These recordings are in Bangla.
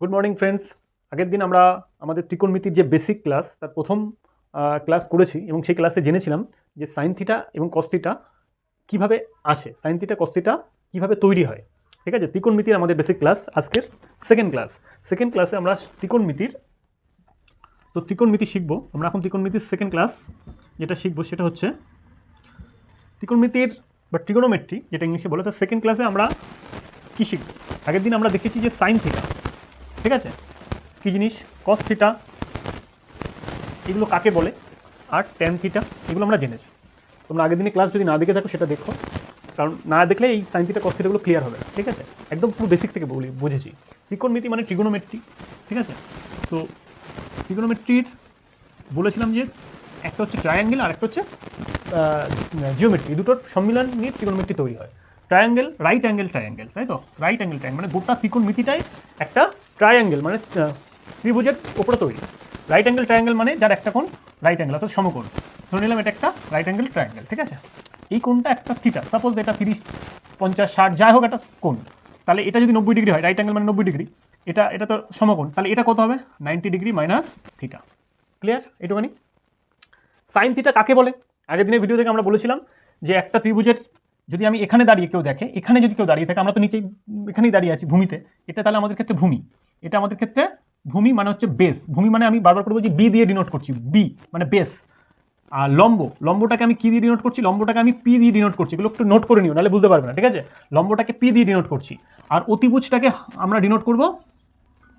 Good morning friends. আগের দিন আমরা আমাদের ত্রিকোণমিতির যে বেসিক ক্লাস তার প্রথম ক্লাস করেছি এবং সেই ক্লাসে জেনেছিলাম যে সাইন থিটা এবং কস থিটা কীভাবে আসে, সাইন থিটা কস থিটা কীভাবে তৈরি হয়। ঠিক আছে, ত্রিকোণমিতির আমাদের বেসিক ক্লাস আজকের সেকেন্ড ক্লাসে আমরা ত্রিকোণমিতি শিখব। আমরা এখন ত্রিকোণমিতির সেকেন্ড ক্লাস যেটা শিখবো সেটা হচ্ছে ত্রিকোণমিতির বা ট্রিগোনোমেট্রি, যেটা ইংলিশে বলে। তার সেকেন্ড ক্লাসে আমরা কী শিখব? আগের দিন আমরা দেখেছি যে সাইন থিটা, ঠিক আছে, কী জিনিস, কস থিটা এগুলো কাকে বলে, আর ট্যান থিটা এগুলো আমরা জেনেছি। তোমরা আগের দিনে ক্লাস যদি না দেখে থাকো সেটা দেখো, কারণ না দেখলে এই সাইন থিটা কস থিটাগুলো ক্লিয়ার হবে না। ঠিক আছে, একদম পুরো বেসিক থেকে বুঝেছি। ত্রিকোণমিতি মানে ট্রিগোনোমেট্রি, ঠিক আছে। তো ট্রিগোনোমেট্রির বলেছিলাম যে একটা হচ্ছে ট্রায়াঙ্গেল আর একটা হচ্ছে জিওমেট্রি, এই দুটোর সম্মিলন নিয়ে ট্রিগোনোমেট্রি তৈরি হয়। ট্রায়াঙ্গেল, রাইট অ্যাঙ্গেল ট্রায়াঙ্গেল, তাই তো? রাইট অ্যাঙ্গেল ট্রায়াঙ্গেল মানে গোটা ত্রিকোণমিতিটাই একটা ট্রায়াঙ্গেল, মানে ত্রিভুজের উপরে তৈরি। রাইট অ্যাঙ্গেল ট্রায়াঙ্গেল মানে যার একটা কোণ রাইট অ্যাঙ্গেল, অর্থাৎ সমকোণ। ধরে নিলাম এটা একটা রাইট অ্যাঙ্গেল ট্রায়াঙ্গেল, ঠিক আছে। এই কোণটা একটা থিটা, সাপোজ এটা 30, 50, 60 যাই হোক একটা কোণ। তাহলে এটা যদি 90 ডিগ্রি হয়, রাইট অ্যাঙ্গেল মানে 90 ডিগ্রি, এটা তো সমকোণ, তাহলে এটা কত হবে? 90 ডিগ্রি মাইনাস থিটা। ক্লিয়ার? এটুখানি। সাইন থিটা কাকে বলে? আগের দিনের ভিডিও থেকে আমরা বলেছিলাম যে একটা ত্রিভুজের যদি আমি এখানে দাঁড়িয়ে কেউ দেখে, এখানে যদি কেউ দাঁড়িয়ে থাকে, আমরা তো নিচেই এখানেই দাঁড়িয়ে আছি ভূমিতে, এটা তাহলে আমাদের ক্ষেত্রে ভূমি, এটা আমাদের ক্ষেত্রে ভূমি মানে হচ্ছে বেস। ভূমি মানে আমি বারবার করে বলছি বি দিয়ে ডিনোট করছি, বি মানে বেস। আর লম্বটাকে আমি কি দিয়ে ডিনোট করছি? লম্বটাকে আমি পি দিয়ে ডিনোট করছি। এগুলো একটু নোট করে নিও, নাহলে বুঝতে পারবে না, ঠিক আছে। লম্বটাকে পি দিয়ে ডিনোট করছি, আর অতিভুজটাকে আমরা ডিনোট করব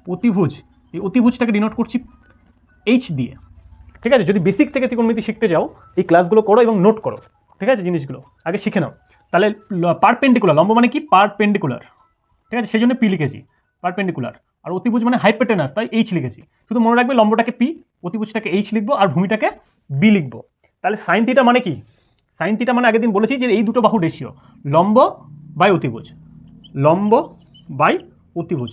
অতিভুজ, এই অতিভুজটাকে ডিনোট করছি এইচ দিয়ে। ঠিক আছে, যদি বেসিক থেকে ত্রিকোণমিতি শিখতে যাও এই ক্লাসগুলো করো এবং নোট করো, ঠিক আছে, জিনিসগুলো আগে শিখে নাও। তাহলে পারপেন্ডিকুলার, লম্ব মানে কি? পারপেন্ডিকুলার, ঠিক আছে, সেই জন্য পি লিখেছি, পারপেন্ডিকুলার। আর অতিভুজ মানে হাইপোটেনাস, তাই এইচ লিখেছি। শুধু মনে রাখবে লম্বটাকে পি, অতিভুজটাকে এইচ লিখবো, আর ভূমিটাকে বি লিখবো। তাহলে সাইন থিটা মানে কি? সাইন থিটা মানে আগের দিন বলেছি যে এই দুটো বাহু রেশিও, লম্ব বাই অতিভুজ, লম্ব বাই অতিভুজ।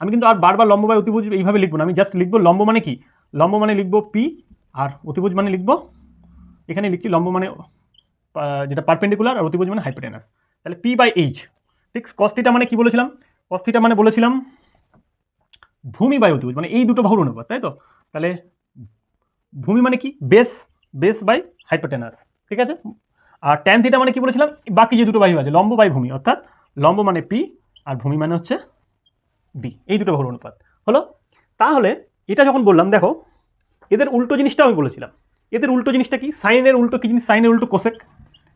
আমি কিন্তু আর বারবার লম্ব বাই অতিভুজ এইভাবে লিখবো না, আমি জাস্ট লিখবো লম্ব মানে কি? লম্ব মানে লিখবো পি, আর অতিভুজ মানে লিখবো, এখানে লিখছি লম্ব মানে যেটা পারপেন্ডিকুলার, আর অতিভুজ মানে হাইপোটেনাস। তাহলে পি বাই এইচ। ঠিক। কস থিটা মানে কি বলেছিলাম? কস থিটা মানে বলেছিলাম ভূমি বাই অতিভুজ, মানে এই দুটো বাহুর অনুপাত, তাই তো? তাহলে ভূমি মানে কি? বেস বাই হাইপোটেনাস, ঠিক আছে। আর ট্যান থিটা মানে কি বলেছিলাম? বাকি যে দুটো বাহু আছে, লম্ব বাই ভূমি, অর্থাৎ লম্ব মানে পি আর ভূমি মানে হচ্ছে বি, এই দুটো বাহুর অনুপাত হলো। তাহলে এটা যখন বললাম, দেখো এদের উল্টো জিনিসটা আমি বলেছিলাম। এদের উল্টো জিনিসটা কি? সাইনের উল্টো কি জিনিস? সাইনের উল্টো কোসেক।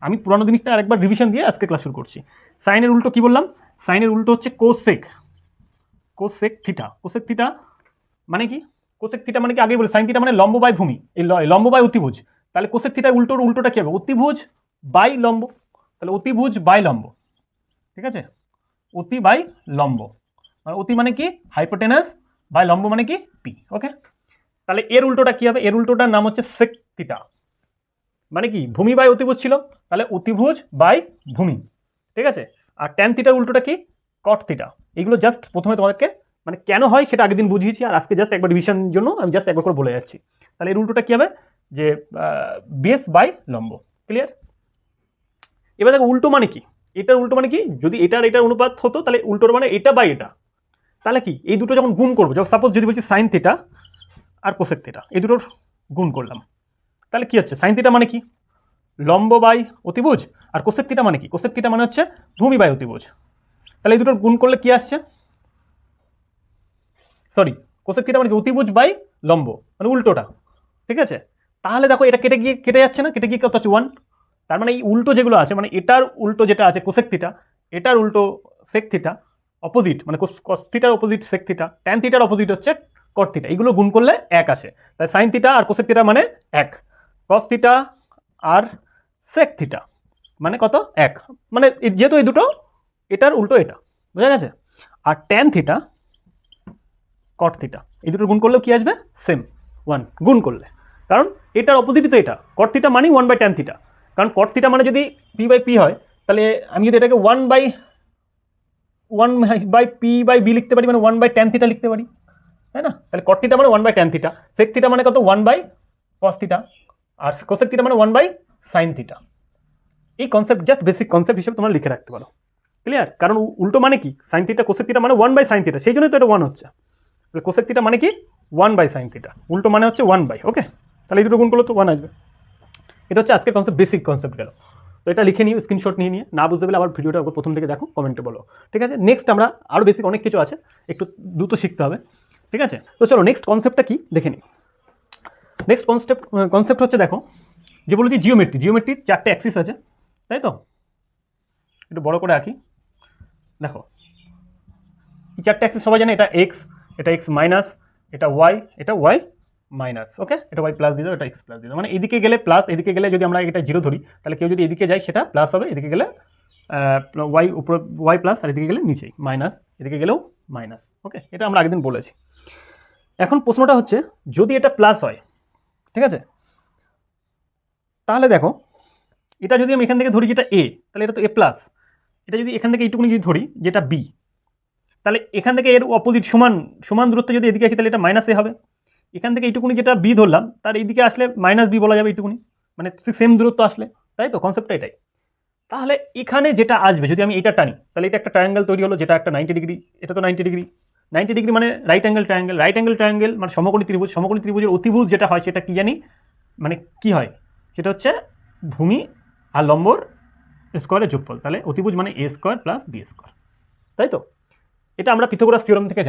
আমি পুরানো জিনিসটা আরেকবার রিভিশন দিয়ে আজকে ক্লাস শুরু করছি। সাইনের উল্টো কি বললাম? সাইনের উল্টো হচ্ছে cosec, cosec theta. Cosec theta মানে কি? কোসেক থিটা মানে কি আগে বলে, সাইন থিটা মানে লম্ব বাই ভূমি, এই লম্ব বাই অতিভুজ। তাহলে কোসেক থিটার উল্টোটা কি হবে? অতিভুজ বাই লম্ব। তাহলে অতিভুজ বাই লম্ব, ঠিক আছে, অতি বাই লম্ব, মানে অতি মানে কি? হাইপোটেনাস, বাই লম্ব মানে কি? পি। ওকে, তাহলে এর উল্টোটা কি হবে? এর উল্টোটার নাম হচ্ছে সেক থিটা। মানে কি? ভূমি বাই অতিভুজ ছিল, তাহলে অতিভুজ বাই ভূমি, ঠিক আছে। আর ট্যান থিটার উল্টোটা কি? কট থিটা। এগুলো জাস্ট প্রথমে তোমাদেরকে মানে কেন হয় সেটা আগের দিন বুঝিয়েছি, আর আজকে জাস্ট একবার রিভিশন জন্য আমি জাস্ট একবার করে বলে যাচ্ছি। তাহলে এর উল্টোটা কি হবে? যে বেস বাই লম্ব। ক্লিয়ার? এবার দেখো উল্টো মানে কি? এটার উল্টো মানে কি? যদি এটার অনুপাত হতো তাহলে উল্টোর মানে এটা বাই এটা। তাহলে কি? এই দুটো যখন গুণ করবো, যখন সাপোজ যদি বলছি সাইন থিটা আর কোসেক থিটা, এই দুটোর গুণ করলাম, তাহলে কি হচ্ছে? সাইন থিটা মানে কি? লম্ব বাই অতিভুজ। আর কোসেক থিটা মানে কি? কোসেক থিটা মানে হচ্ছে ভূমি বাই অতিভুজ। তাহলে এই দুটোর গুণ করলে কি আসছে? সরি, কোসেক থিটা মানে কি? অতিভুজ বাই লম্ব, মানে উল্টোটা, ঠিক আছে। তাহলে দেখো এটা কেটে যাচ্ছে না? কেটে গিয়ে কত হচ্ছে? 1। তার মানে এই উল্টো যেগুলো আছে, মানে এটার উল্টো যেটা আছে কোসেক থিটা, এটার উল্টো সেক থিটা, অপোজিট মানে কস থিটার অপোজিট সেক থিটা, ট্যান থিটার অপোজিট হচ্ছে কট থিটা। এইগুলো গুণ করলে 1 আসে। তাই সাইন থিটা আর কোসেক থিটা মানে 1, কস থিটা আর সেক থিটা মানে কত? 1। মানে যেহেতু এই দুটো এটার উল্টো এটা, বুঝা গেছে। আর ট্যান থিটা কট থিটা, এই দুটো গুণ করলেও কি আসবে? সেম, 1 গুণ করলে, কারণ এটার অপোজিটই তো এটা। কট থিটা মানে 1 বাই ট্যান থিটা, কারণ কট থিটা মানে যদি পি বাই পি হয়, তাহলে আমি যদি এটাকে 1 বাই পি বাই বি লিখতে পারি, মানে 1 বাই ট্যান থিটা লিখতে পারি, তাই না? তাহলে কট থিটা মানে 1 by tan theta, sec theta মানে কত? 1 বাই কস থিটা, আর কোসেক থিটা মানে 1 বাই সাইন থিটা। এই কনসেপ্ট জাস্ট বেসিক কনসেপ্ট হিসেবে তোমরা লিখে রাখতে পারো। ক্লিয়ার? কারণ উল্টো মানে কি, সাইন থিটা কোসেক থিটা মানে 1/sin থিটা, সেই জন্যই তো এটা 1 হচ্ছে। তাহলে কোসেক থিটা মানে কি 1/sin থিটা, উল্টো মানে হচ্ছে 1/, ওকে। তাহলে এই দুটো গুণ করলে তো 1 আসবে। এটা হচ্ছে আজকের কনসেপ্ট, বেসিক কনসেপ্ট গেল। তো এটা লিখে নিও, স্ক্রিনশট নিয়ে নিয়ে, না বুঝতে পারলে আবার ভিডিওটা প্রথম থেকে দেখো, কমেন্টে বলো, ঠিক আছে? নেক্সট আমরা আরও বেসিক অনেক কিছু আছে, একটু দ্রুত শিখতে হবে, ঠিক আছে? তো চলো নেক্সট কনসেপ্টটা কি দেখে নিই। নেক্সট কনসেপ্ট হচ্ছে, দেখো যে বলেছি জিওমেট্রির 4টে অ্যাক্সিস আছে, তাই তো? একটু বড় করে আঁকি, দেখো এই 4টে অ্যাক্সিস সবাই জানে, এটা এক্স, এটা এক্স মাইনাস, এটা ওয়াই, এটা ওয়াই মাইনাস, ওকে। এটা ওয়াই প্লাস দিয়ে দাও, এটা এক্স প্লাস দিয়ে দাও। মানে এদিকে গেলে প্লাস, এদিকে গেলে যদি আমরা এটা 0 ধরি, তাহলে কেউ যদি এদিকে যায় সেটা প্লাস হবে, এদিকে গেলে ওয়াই উপরে ওয়াই প্লাস, আর এদিকে গেলে নিচেই মাইনাস, এদিকে গেলেও মাইনাস, ওকে। এটা আমরা আগের দিন বলেছি। এখন প্রশ্নটা হচ্ছে, যদি এটা প্লাস হয়, ঠিক আছে, তাহলে দেখো এটা যদি আমি এখান থেকে ধরি যেটা এ, তাহলে এটা তো এ প্লাস। এটা যদি এখান থেকে এইটুকুনি যদি ধরি যেটা বি, তাহলে এখান থেকে এর অপোজিট সমান দূরত্ব যদি এদিকে আসি, তাহলে এটা মাইনাস এ হবে। এখান থেকে এইটুকুনি যেটা বি ধরলাম, তার এইদিকে আসলে মাইনাস বি বলা যাবে এইটুকুনি, মানে সেম দূরত্ব আসলে, তাই তো? কনসেপ্টটা এটাই। তাহলে এখানে যেটা আসবে, যদি আমি এটা টানি, তাহলে এটা একটা ট্রায়াঙ্গেল তৈরি হলো, যেটা একটা 90 ডিগ্রি, এটা তো 90 ডিগ্রি। 90 ডিগ্রি মানে রাইট অ্যাঙ্গেল ট্রায়াঙ্গেল মানে সমকোণী ত্রিভুজের অতিভুজ যেটা হয় সেটা কি জানি, মানে কি হয়, সেটা হচ্ছে ভূমি আর লম্বর স্কোয়ারের যোগফল। তাহলে অতিভুজ মানে এ স্কোয়ার প্লাস বি স্কোয়ার, তাই তো? এটা আমরা পিথাগোরাস থিওরাম থেকে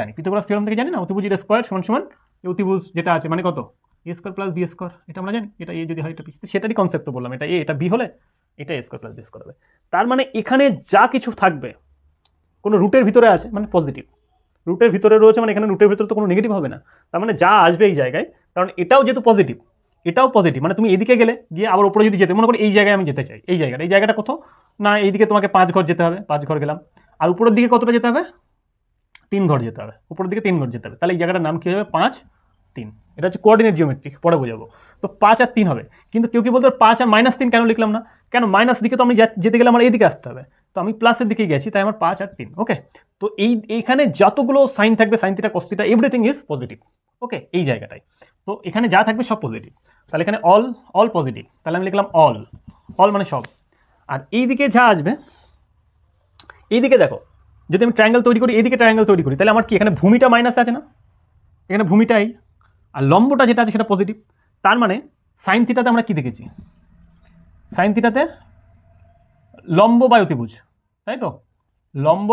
জানি না, অতিভুজের স্কোয়ার সমান সমান অতিভুজ যেটা আছে মানে কত, এ স্কোয়ার প্লাস বি স্কোয়ার। এটা আমরা জানি, এটা এ যদি হয় এটা বি, সেটারই কনসেপ্ট তো বললাম, এটা এ, এটা বি হলে এটা এ স্কোয়ার প্লাস বি স্কোয়ার হবে। তার মানে এখানে যা কিছু থাকবে কোনো রুটের ভিতরে আছে মানে পজিটিভ, রুটের ভিতরে রয়েছে মানে এখানে রুটের ভিতরে তো কোনো নেগেটিভ হবে না। তার মানে যা আসবে এই জায়গায়, কারণ এটাও যেহেতু পজিটিভ, এটাও পজিটিভ, মানে তুমি এদিকে গেলে গিয়ে আবার উপরে যদি যেতে, মনে করি এই জায়গায় আমি যেতে চাই, এই জায়গাটা কত না, এইদিকে তোমাকে 5 ঘর যেতে হবে, 5 ঘর গেলাম, আর উপরের দিকে কতটা যেতে হবে, 3 ঘর যেতে হবে, উপরের দিকে 3 ঘর যেতে হবে। তাহলে এই জায়গাটার নাম কী হবে, 5, 3। এটা হচ্ছে কোঅর্ডিনেট জিওমেট্রি, পরে বোঝাবো। তো 5 আর 3 হবে, কিন্তু কেউ কি বলতে 5 আর -3 কেন লিখলাম না, কেন মাইনাস দিকে তো আমি যেতে গেলে আমার এইদিকে আসতে হবে, তো আমি প্লাসের দিকে গেছি, তাই আমার 5 আর 3, ওকে। তো এইখানে যতগুলো সাইন থাকবে, sine theta cos theta everything is positive, okay, এই জায়গাটায়। তো এখানে যা থাকবে সব পজিটিভ, তাহলে এখানে অল পজিটিভ, তাহলে আমি লিখলাম অল মানে সব। আর এইদিকে যা আসবে, এইদিকে দেখো, যদি আমি ট্রায়াঙ্গেল তৈরি করি, এইদিকে ট্রায়াঙ্গেল তৈরি করি, তাহলে আমার কি এখানে ভূমিটা মাইনাস আছে না, এখানে ভূমিটাই, আর লম্বটা যেটা আছে সেটা পজিটিভ। তার মানে সাইন থিটাতে আমরা কি দেখেছি, সাইন থিটাতে লম্ব বাই অতিভুজ, তাই তো? লম্ব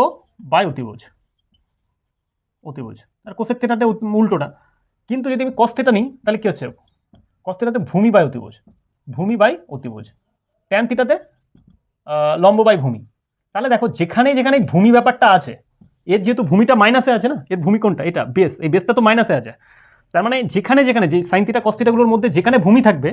বাই অতিভুজ, আর কোসেক থিটাতে উল্টোটা। কিন্তু যদি আমি কস থিটা নিই, তাহলে কি হচ্ছে, কস থিটাতে ভূমি বাই অতিভুজ, ট্যান থিটাতে লম্ব বাই ভূমি। তাহলে দেখো যেখানে যেখানে ভূমি ব্যাপারটা আছে, এর যেহেতু ভূমিটা মাইনাসে আছে না, এর ভূমি কোনটা, এটা বেস, এই বেসটা তো মাইনাসে আছে। তার মানে যেখানে যেখানে যে সাইন থিটা কস থিটাগুলোর মধ্যে যেখানে ভূমি থাকবে,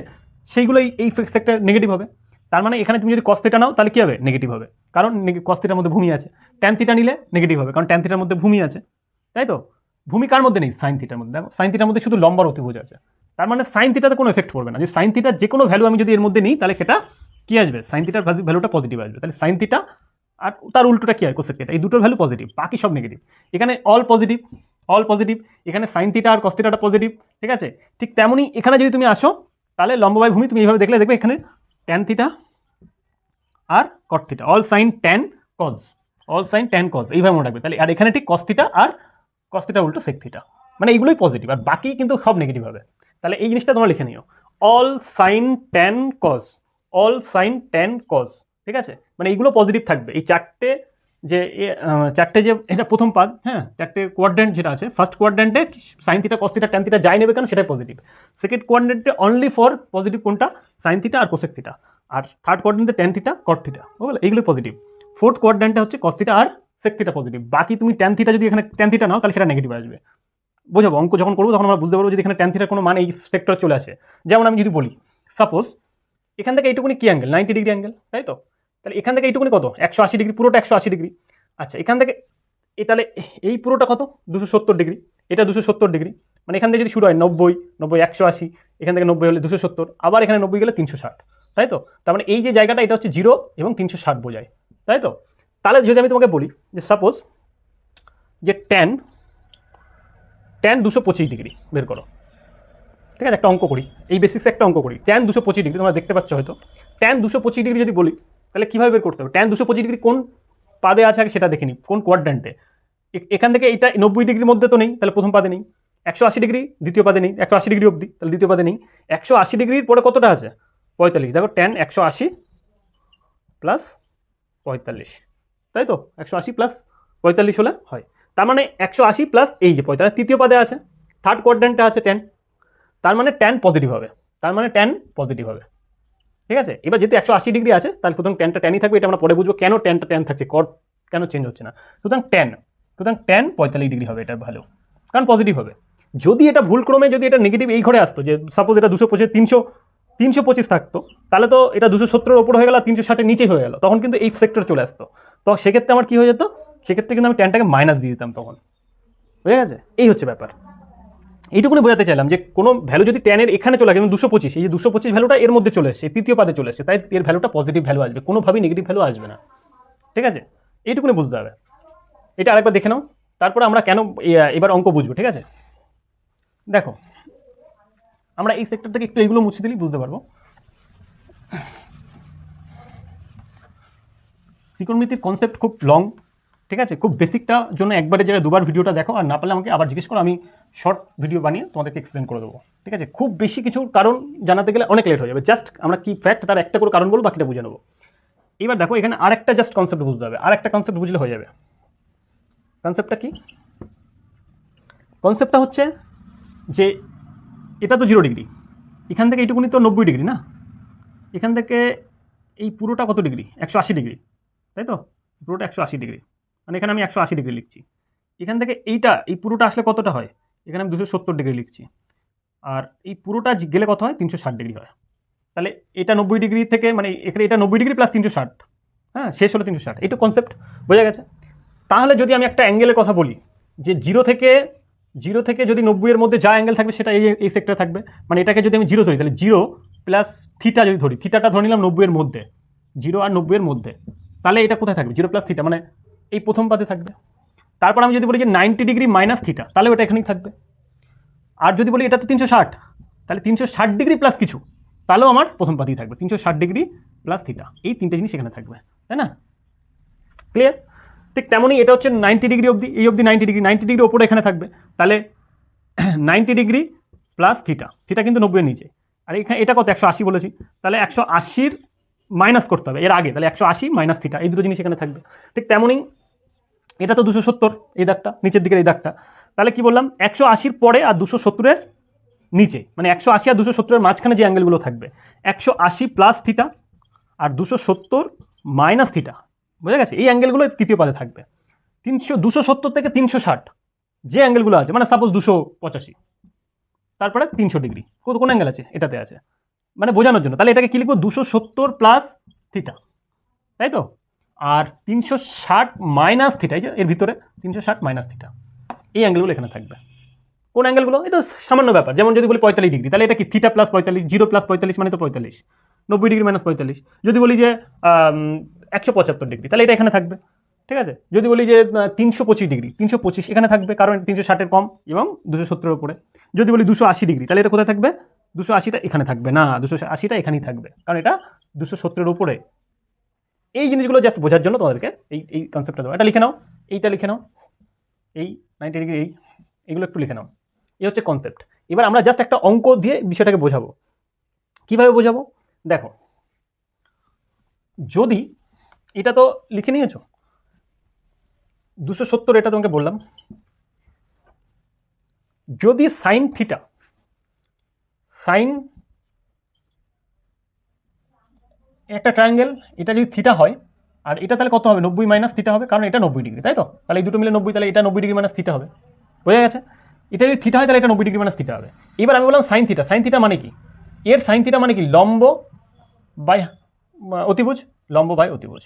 সেইগুলোই এই সেক্টর নেগেটিভ হবে। তার মানে এখানে তুমি যদি কস থিটা নাও, তাহলে কি হবে, নেগেটিভ হবে, কারণ কস থিটার মধ্যে ভূমি আছে। ট্যান থিটা নিলে নেগেটিভ হবে, কারণ ট্যান থিটার মধ্যে ভূমি আছে, তাই তো? ভূমি কার মধ্যে নেই, সাইন থিটার মধ্যে। দেখো সাইন থিটার মধ্যে শুধু লম্বার অতিভুজ আছে, তার মানে সাইন থিটাতে কোনো এফেক্ট পড়বে না। যে সাইন থিটার যে কোনো ভ্যালু আমি যদি এর মধ্যে নিই, তাহলে সেটা কি আসবে, সাইন থিটার ভ্যালুটা পজিটিভ আসবে। তাহলে সাইন থিটা আর তার উল্টোটা কি হয়, কোসেক থিটা, এই দুটোর ভ্যালু পজিটিভ, বাকি সব নেগেটিভ। এখানে অল পজিটিভ, এখানে সাইন থিটা আর কস থিটাটা পজিটিভ, ঠিক আছে? ঠিক তেমনই এখানে যদি তুমি আসো, তাহলে লম্ব বাই ভূমি তুমি এইভাবে দেখবে এখানে ট্যান থিটা আর cot theta, all sine tan cos, এইভাবে মনে রাখবে। তাহলে আর এখানে ঠিক কস থিটা আর কস থিটা উল্টো সেক থিটা, মানে এইগুলোই পজিটিভ, আর বাকি কিন্তু সব নেগেটিভ হবে। তাহলে এই জিনিসটা তোমরা লিখে নিও, অল সাইন ট্যান কজ, ঠিক আছে? মানে এইগুলো পজিটিভ থাকবে। এই চারটে যে এটা প্রথম পাদ, হ্যাঁ, চারটে কোয়াড্রেন্ট যেটা আছে, ফার্স্ট কোয়াড্রেন্টে sine theta cos theta tan theta যাই নেবে কেন সেটাই পজিটিভ। সেকেন্ড কোয়াড্রেন্টে অনলি ফর পজিটিভ কোনটা, সাইন থিটা আর কোসেক থিটা। আর থার্ড কোয়াড্রেন্টে ট্যান থিটা কট থিটা, বুঝলে, এইগুলো পজিটিভ। ফোর্থ কোয়াড্রেন্টে হচ্ছে কস থিটা আর সেক থিটা পজিটিভ। বাকি তুমি ট্যান থিটা যদি এখানে ট্যান থিটা নাও, তাহলে সেটা নেগেটিভ আসবে। বোঝাবো, অঙ্ক যখন করবো তখন আমরা বুঝতে পারবো যদি এখানে ট্যান থিটার কোনো মানে এই সেক্টর চলে আসে। যেমন আমি যদি বলি, সাপোজ এখান থেকে এইটুকুনি কি অ্যাঙ্গেল, 90 ডিগ্রি অ্যাঙ্গেল, তাই তো? তাহলে এখান থেকে এইটুকুনি কত, 180 ডিগ্রি, পুরোটা 180 ডিগ্রি। আচ্ছা, এখান থেকে তাহলে এই পুরোটা কত, 270 ডিগ্রি, এটা 270 ডিগ্রি। মানে এখান থেকে যদি শুরু হয় 90, 180, এখান থেকে 90 হলে 270, আবার এখানে 90 গেলে 360, তাই তো? তার মানে এই যে জায়গাটা এটা হচ্ছে 0 এবং 360 বোঝায়, তাই তো? তাহলে যদি আমি তোমাকে বলি যে সাপোজ যে ট্যান 225 ডিগ্রি বের করো, ঠিক আছে? একটা অঙ্ক করি, এই বেসিক্সে একটা অঙ্ক করি, ট্যান 225 ডিগ্রি, তোমরা দেখতে পাচ্ছ হয়তো। ট্যান 225 ডিগ্রি যদি বলি, তাহলে কীভাবে বের করতে হবে, ট্যান 225 ডিগ্রি কোন পাদে আছে আগে সেটা দেখে নিই, কোন কোয়াড্র্যান্টে। এখান থেকে এটা 90 ডিগ্রির মধ্যে তো নেই, তাহলে প্রথম পাদে নেই। 180 ডিগ্রি দ্বিতীয় পাদে নেই, 180 ডিগ্রি অবধি তাহলে দ্বিতীয় পাদে নেই। 180 ডিগ্রির পরে কতটা আছে? 45। দেখো tan 180 প্লাস 45, তাই তো 180 প্লাস 45 হলে হয়। তার মানে 180 প্লাস এই যে 45 তৃতীয় পাদে আছে, থার্ড কোয়াড্র্যান্টে আছে tan, তার মানে tan পজিটিভ হবে, তার মানে tan পজিটিভ হবে। ঠিক আছে, এবার যেহেতু 180 ডিগ্রি আছে তাহলে সুতরাং ট্যানটা ট্যানই থাকবে, এটা আমরা পরে বুঝবো কেন ট্যানটা ট্যান থাকছে, কট কেন চেঞ্জ হচ্ছে না। সুতরাং ট্যান 45 ডিগ্রি হবে, এটা ভালো, কারণ পজিটিভ হবে। যদি এটা ভুল ক্রমে যদি এটা নেগেটিভ এই ঘরে আসতো, যে সাপোজ এটা 225 325 থাকতো, তাহলে তো এটা 270-এর ওপর হয়ে গেল, 360-এর নিচে হয়ে গেল, তখন কিন্তু এই সেক্টর চলে আসতো। তো সেক্ষেত্রে আমার কী হয়ে যেত, সেক্ষেত্রে কিন্তু আমি ট্যানটাকে মাইনাস দিয়ে দিতাম তখন। বুঝে গেছে, এই হচ্ছে ব্যাপার। এইটুকুনি বোঝাতে চাইলাম যে কোনো ভ্যালু যদি ট্যানের এখানে চলে গেছে 225, এই যে 225 ভ্যালুটা এর মধ্যে চলে এসছে, তৃতীয় পাদে চলে এসছে, তাই এর ভ্যালুটা পজিটিভ ভ্যালু আসবে, কোনোভাবেই নেগেটিভ ভ্যালু আসবে না। ঠিক আছে, এইটুকুনি বুঝতে হবে। এটা আরেকবার দেখে নাও, তারপরে আমরা কেন এবার অঙ্ক বুঝবো। ঠিক আছে, দেখো আমরা এই সেক্টর থেকে একটু এইগুলো মুছে দিলেই বুঝতে পারবো। ত্রিকোণমিতির কনসেপ্ট খুব লং, ঠিক আছে, খুব বেসিকটা জন্য একবারের জায়গায় দুবার ভিডিওটা দেখো, আর না পারলে আমাকে আবার জিজ্ঞেস করো, আমি শর্ট ভিডিও বানিয়ে তোমাদেরকে এক্সপ্লেন করে দেবো। ঠিক আছে, খুব বেশি কিছু কারণ জানাতে গেলে অনেক লেট হয়ে যাবে, জাস্ট আমরা কি ফ্যাক্ট তার একটা করে কারণ বলবো, বাকিটা বুঝে নেবো। এবার দেখো এখানে আরেকটা জাস্ট কনসেপ্ট বুঝতে হবে, আরেকটা কনসেপ্ট বুঝলে হয়ে যাবে। কনসেপ্টটা কি? কনসেপ্টটা হচ্ছে যে এটা তো 0 ডিগ্রি, এখান থেকে এইটুকুনি তো 90 ডিগ্রি না, এখান থেকে এই পুরোটা কত ডিগ্রি? 180 ডিগ্রি, তাই তো, পুরোটা 180 ডিগ্রি, মানে এখানে আমি 180 ডিগ্রি লিখছি। এখান থেকে এই পুরোটা আসলে কতটা হয়? এখানে আমি 270 ডিগ্রি লিখছি, আর এই পুরোটা গেলে কত হয়? 360 ডিগ্রি হয়। তাহলে এটা 90 ডিগ্রি থেকে, মানে এখানে এটা 90 ডিগ্রি প্লাস 360, হ্যাঁ, শেষ হলো 360। এইটু কনসেপ্ট বোঝা গেছে। তাহলে যদি আমি একটা অ্যাঙ্গেলের কথা বলি, যে 0 থেকে যদি 90-এর মধ্যে যা অ্যাঙ্গেল থাকবে সেটা এই সেক্টরে থাকবে, মানে এটাকে যদি আমি 0 ধরি, তাহলে 0 প্লাস থিটা যদি ধরি, থিটাটা ধরে নিলাম 90-এর মধ্যে, 0 আর 90-এর মধ্যে, তাহলে এটা কোথায় থাকবে? 0 প্লাস থিটা, মানে এই প্রথম পাতে থাকবে। তারপর আমি যদি বলি যে 90 ডিগ্রি মাইনাস থিটা, তাহলে ওটা এখানেই থাকবে। আর যদি বলি এটা তো 360, তাহলে 360 ডিগ্রি প্লাস কিছু, তাহলেও আমার প্রথম পাতেই থাকবে 360 ডিগ্রি প্লাস থিটা, এই তিনটে জিনিস এখানে থাকবে, তাই না? ক্লিয়ার? ঠিক তেমনই এটা হচ্ছে 90 ডিগ্রি অবধি, এই অবধি 90 ডিগ্রি ওপরে এখানে থাকবে, তাহলে 90 ডিগ্রি প্লাস থিটা, থিটা কিন্তু 90-এর নিচে, আর এখানে এটা কত? 180 বলেছি, তাহলে 180-র মাইনাস করতে হবে এর আগে, তাহলে 180 মাইনাস থিটা, এই দুটো জিনিস এখানে থাকবে। ঠিক তেমনই এটা তো 270, এই দাগটা নিচের দিকের এই দাগটা, তাহলে কি বললাম? 180-র পরে আর 270-এর নিচে, মানে 180 আর 270-এর মাঝখানে যে অ্যাঙ্গেলগুলো থাকবে, 180 প্লাস থিটা আর 270 মাইনাস থিটা, বোঝা গেছে? এই অ্যাঙ্গেলগুলো তৃতীয় পাদে থাকবে। 270 থেকে 360 যে অ্যাঙ্গেলগুলো আছে, মানে সাপোজ 285, তারপরে 300 ডিগ্রি, কোন অ্যাঙ্গেল আছে? এটাতে আছে, মানে বোঝানোর জন্য। তাহলে এটাকে কি লিখবো? 270 প্লাস থিটা, তাই তো, আর 360 মাইনাস থিটা, এই যে এর ভিতরে 360 মাইনাস থিটা, এই অ্যাঙ্গেলগুলো এখানে থাকবে। কোন অ্যাঙ্গেলগুলো? এটা সামান্য ব্যাপার। যেমন যদি বলি 45 ডিগ্রি, তাহলে এটা কি? থিটা প্লাস 45, 0 প্লাস 45 মানে তো 45, 90 ডিগ্রি মাইনাস 45। যদি বলি যে 175 ডিগ্রি, তাহলে এটা এখানে থাকবে, ঠিক আছে? যদি বলি যে 325 ডিগ্রি, 325 এখানে থাকবে, কারণ 360-এর কম এবং 270-এর উপরে। যদি বলি 280 ডিগ্রি, তাহলে এটা কোথায় থাকবে? 280টা এখানে থাকবে না, 280টা এখানেই থাকবে, কারণ এটা 270-এর উপরে। এই জিনিসগুলো জাস্ট বোঝার জন্য তোমাদেরকে এই কনসেপ্টটা দেবো। এটা লিখে নাও, এইটা লিখে নাও, এই 90 ডিগ্রি, এইগুলো একটু লিখে নাও। এই হচ্ছে কনসেপ্ট। এবার আমরা জাস্ট একটা অঙ্ক দিয়ে বিষয়টাকে বোঝাবো। কিভাবে বোঝাবো? দেখো, যদি এটা তো লিখে নিয়েছো 270, এটা তোমাকে বললাম, যদি সাইন থিটা, সাইন একটা ট্রায়াঙ্গেল, এটা যদি থিটা হয়, আর এটা তাহলে কত হবে? 90 মাইনাস থিটা হবে, কারণ এটা 90 ডিগ্রি, তাই তো? তাহলে এই দুটো মিলে 90, তাহলে এটা 90 ডিগ্রি মাইনাস থিটা হবে, বোঝা গেছে? এটা যদি থিটা হয় তাহলে এটা 90 ডিগ্রি মাইনাস থিটা হবে। এবার আমি বললাম সাইন থিটা, সাইন থিটা মানে কি? এর সাইন থিটা মানে কি? লম্ব বাই অতিভুজ, লম্ব বাই অতিভুজ।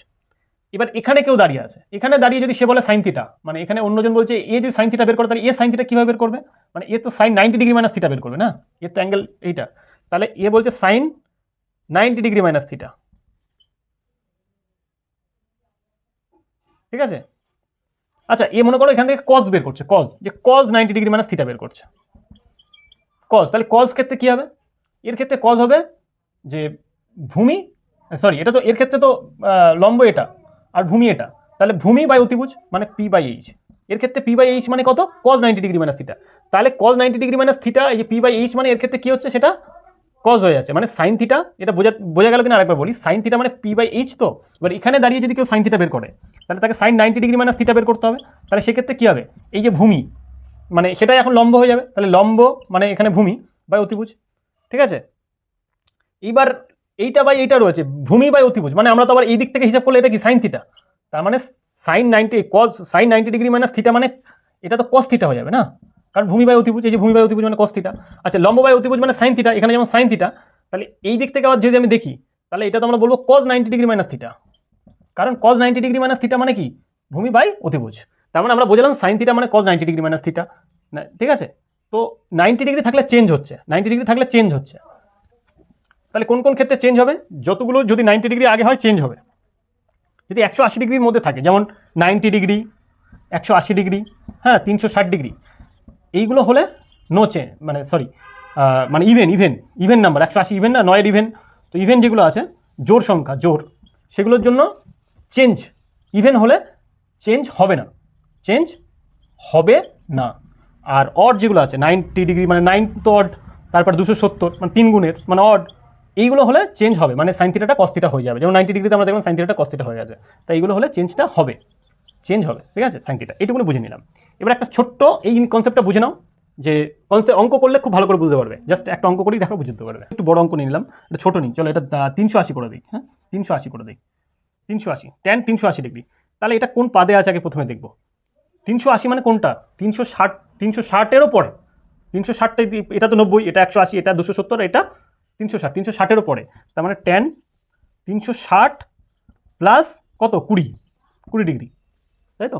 এবার এখানে কেউ দাঁড়িয়ে আছে, এখানে দাঁড়িয়ে যদি সে বলে সাইন থিটা, মানে এখানে অন্যজন বলছে এ যদি সাইন থিটা বের করে, তাহলে এ সাইন থিটা কীভাবে বের করবে? মানে এ তো সাইন 90 ডিগ্রি মাইনাস থিটা বের করবে না, এর তো অ্যাঙ্গেল এইটা, তাহলে এ বলছে সাইন 90 ডিগ্রি মাইনাস থিটা, ঠিক আছে? আচ্ছা, এ মনে করো এখান থেকে কজ বের করছে, কজ, যে কজ 90 ডিগ্রি মাইনাস থিটা বের করছে, কজ। তাহলে কজ ক্ষেত্রে কী হবে? এর ক্ষেত্রে কজ হবে যে ভূমি, সরি, এটা তো এর ক্ষেত্রে তো লম্ব এটা আর ভূমি এটা, তাহলে ভূমি বাই অতিভুজ মানে পি বাই এইচ, এর ক্ষেত্রে পি বাই এইচ মানে কত, কজ 90 ডিগ্রি মাইনাস থিটা। তাহলে কজ 90 ডিগ্রি মাইনাস থিটা, এই যে পি বাই এইচ মানে এর ক্ষেত্রে কি হচ্ছে, সেটা কজ হয়ে যাচ্ছে, মানে সাইন থিটা। এটা বোঝা গেল কিনা আরেকবার বলি, সাইন থিটা মানে পি বাই এইচ। তো এবার এখানে দাঁড়িয়ে যদি কেউ সাইন থিটা বের করে, তাহলে তাকে সাইন 90 ডিগ্রি মাইনাস থিটা বের করতে হবে। তাহলে সেক্ষেত্রে কী হবে, এই যে ভূমি মানে সেটাই এখন লম্ব হয়ে যাবে, তাহলে লম্ব মানে এখানে ভূমি বাই অতিভুজ, ঠিক আছে। এইবার এইটা বাই এইটা রয়েছে, ভূমি বাই অতিভুজ, মানে আমরা তো আবার এই দিক থেকে হিসাব করলে এটা কি সাইন থিটা, তার মানে sine 90 cos sine 90 degree minus theta মানে এটা তো কস থিটা হয়ে যাবে না, কারণ ভূমি বাই অতিভুজ, এই যে ভূমি বাই অতিভুজ মানে কস থিটা। আচ্ছা, লম্ব বাই অতিভুজ মানে সাইন থিটা, এখানে যেমন সাইন থিটা, তাহলে এই দিক থেকে আবার যদি আমি দেখি, তাহলে এটা তো আমরা বলবো কজ 90 ডিগ্রি মাইনাস থিটা, কারণ কজ 90 ডিগ্রি মাইনাস থিটা মানে কি, ভূমি বাই অতিভুজ। তার মানে আমরা বোঝালাম সাইন থিটা মানে কজ 90 ডিগ্রি মাইনাস থিটা, ঠিক আছে। তো 90 ডিগ্রি থাকলে চেঞ্জ হচ্ছে, 90 ডিগ্রি থাকলে চেঞ্জ হচ্ছে, তাহলে কোন কোন ক্ষেত্রে চেঞ্জ হবে, যতগুলো যদি 90 ডিগ্রি আগে হয় চেঞ্জ হবে। যদি 180 ডিগ্রির মধ্যে থাকে, যেমন 90 ডিগ্রি, 180 ডিগ্রি, হ্যাঁ 360 ডিগ্রি, এইগুলো হলে নো চেঞ্জ, মানে সরি মানে ইভেন নাম্বার, 180 ইভেন না, 9 ইভেন, তো ইভেন যেগুলো আছে জোর সংখ্যা জোর, সেগুলোর জন্য চেঞ্জ, ইভেন হলে চেঞ্জ হবে না, চেঞ্জ হবে না। আর অড যেগুলো আছে 90 ডিগ্রি মানে 9 তো অড, তারপর 270 মানে 3 গুণের মানে অড, এইগুলো হলে চেঞ্জ হবে, মানে সাইন থিটাটা কস থিটা হয়ে যাবে। যেমন 90 ডিগ্রিতে আমরা দেখলাম সাইন থিটাটা কস থিটা হয়ে যাবে, তাই এইগুলো হলে চেঞ্জটা হবে, চেঞ্জ হবে, ঠিক আছে, সাইন থিটা। এইটুকুনি বুঝে নিলাম। এবার একটা ছোট্ট এই কনসেপ্টটা বুঝে নাও, যে অঙ্ক করলে খুব ভালো করে বুঝতে পারবে, জাস্ট একটা অঙ্ক করেই দেখো বুঝতে পারবে। একটু বড় অঙ্ক নিয়ে নিলাম, এটা ছোটো নিই, চলো এটা 380 করে দিই, হ্যাঁ 380 করে দিই, 380 tan 380 ডিগ্রি। তাহলে এটা কোন পাদে আছে আগে প্রথমে দেখবো, 380 মানে কোনটা, 360, 360-এরও পরে, 360টা, এটা তো 90, এটা 180, এটা 270, এটা 360, 360-এরও পরে, তার মানে tan 360 প্লাস কত 20 ডিগ্রি,